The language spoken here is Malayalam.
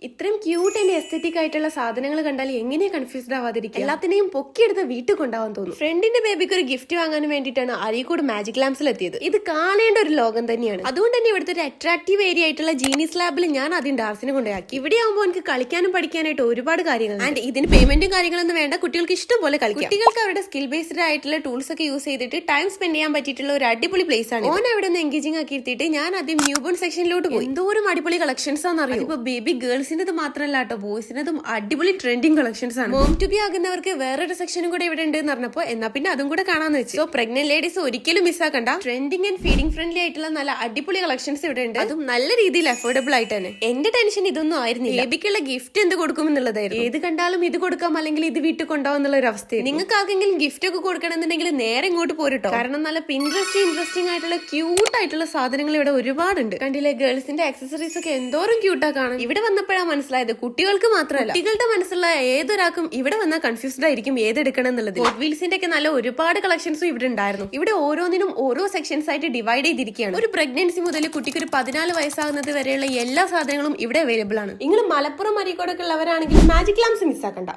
ഇത്രയും ക്യൂട്ട് ആൻഡ് എസ്തെറ്റിക് ആയിട്ടുള്ള സാധനങ്ങൾ കണ്ടാൽ എങ്ങനെയാ കൺഫ്യൂസ്ഡ് ആവാതിരിക്കുക? എല്ലാത്തിനെയും പൊക്കിയെടുത്ത് വീട്ടിൽ കൊണ്ടാവാൻ തോന്നും. ഫ്രണ്ടിന്റെ ബേബിക്ക് ഒരു ഗിഫ്റ്റ് വാങ്ങാൻ വേണ്ടിയിട്ടാണ് അരീക്കോട് മാജിക് ലാംപ്സിൽ എത്തിയത്. ഇത് കാണേണ്ട ഒരു ലോകം തന്നെയാണ്. അതുകൊണ്ട് തന്നെ ഇവിടുത്തെ ഒരു അട്രാക്റ്റീവ് ഏരിയ ആയിട്ടുള്ള ജീനീസ് ലാബിൽ ഞാൻ ആദ്യം ഡാർസിനെ കൊണ്ടാക്കി. ഇവിടെ ആകുമ്പോൾ എനിക്ക് കളിക്കാനും പഠിക്കാനായിട്ട് ഒരുപാട് കാര്യങ്ങൾ. ആൻഡ് ഇതിന് പേയ്മെന്റും കാര്യങ്ങളൊന്നും വേണ്ട, കുട്ടികൾക്ക് ഇഷ്ടം പോലെ കളിക്കാം. കുട്ടികൾക്ക് അവരുടെ സ്കിൽ ബേസ്ഡ് ആയിട്ടുള്ള ടൂൾസ് ഒക്കെ യൂസ് ചെയ്തിട്ട് ടൈം സ്പെൻഡ് ചെയ്യാൻ പറ്റിയിട്ടുള്ള ഒരു അടിപൊളി പ്ലേസ് ആണ്. ഓൻ അവിടെ നിന്ന് എൻഗേജിംഗ് ആക്കി എടുത്തിട്ട് ഞാൻ ആദ്യം ന്യൂബോൺ സെക്ഷനിലോട്ട് പോയി. എന്തോരം അടിപൊളി കളക്ഷൻസ് ആണെന്നറിയാം. ഇപ്പൊ ബേബി ഗേൾസിനത് മാത്രമല്ല കേട്ടോ, ബോയ്സിനതും അടിപൊളി ട്രെൻഡിങ് കളക്ഷൻസ് ആണ്. മോം ടു ബി ആകുന്നവർക്ക് വേറൊരു സെക്ഷനും കൂടെ ഇവിടെ ഉണ്ട് എന്ന് പറഞ്ഞപ്പോ എന്നാ പിന്നെ അതും കൂടെ കാണാന്ന് വെച്ചു. സോ പ്രഗ്നന്റ് ലേഡീസ് ഒരിക്കലും മിസ്സാക്കണ്ട. ട്രെൻഡിങ് ആൻഡ് ഫീഡിംഗ് ഫ്രണ്ട്ലി ആയിട്ടുള്ള നല്ല അടിപൊളി കളക്ഷൻസ് ഇവിടെ ഉണ്ട്. അതും നല്ല രീതിയിൽ അഫോർഡബിൾ ആയിട്ട് തന്നെ. എന്റെ ടെൻഷൻ ഇതൊന്നും ആയിരുന്നില്ല. ബേബിക്കുള്ള ഗിഫ്റ്റ് എന്ത് കൊടുക്കും എന്നുള്ളതായിരുന്നു. ഏത് കണ്ടാലും ഇത് കൊടുക്കാം അല്ലെങ്കിൽ ഇത് വീട്ടിൽ കൊണ്ടുപോകും എന്നുള്ള ഒരു അവസ്ഥ. നിങ്ങൾക്ക് ആർക്കെങ്കിലും ഗിഫ്റ്റ് ഒക്കെ കൊടുക്കണമെന്നുണ്ടെങ്കിൽ നേരെ ഇങ്ങോട്ട് പോരട്ടോ. കാരണം നല്ല ഇൻട്രസ്റ്റിംഗ് ആയിട്ടുള്ള ക്യൂട്ട് ആയിട്ടുള്ള സാധനങ്ങൾ ഇവിടെ ഒരുപാടുണ്ട്. കണ്ടില്ലേ, ഗേൾസിന്റെ ആക്സസറീസ് ഒക്കെ എന്തോരം ക്യൂട്ടാ കാണാൻ. ഇവിടെ വന്നപ്പോഴാണ് മനസ്സിലായത് കുട്ടികൾക്ക് മാത്രമല്ല കുട്ടികളുടെ മനസ്സിലുള്ള ഏതൊരാൾക്കും ഇവിടെ വന്നാൽ കൺഫ്യൂസ്ഡ് ആയിരിക്കും ഏതെടുക്കണം എന്നുള്ളത്. ഹോട്ട് വീൽസിന്റെ ഒക്കെ നല്ല ഒരുപാട് കളക്ഷൻസും ഇവിടെ ഉണ്ടായിരുന്നു. ഇവിടെ ഓരോന്നിനും ഓരോ സെക്ഷൻസ് ആയിട്ട് ഡിവൈഡ് ചെയ്തിരിക്കുകയാണ്. ഒരു പ്രഗ്നൻസി മുതൽ കുട്ടിക്ക് ഒരു 14 വയസ്സാകുന്നത് വരെയുള്ള എല്ലാ സാധനങ്ങളും ഇവിടെ അവൈലബിൾ ആണ്. നിങ്ങൾ മലപ്പുറം അരീക്കോടൊക്കെ ഉള്ളവരാണെങ്കിൽ മാജിക് ലാംപ്സ് മിസ്സാക്കണ്ട.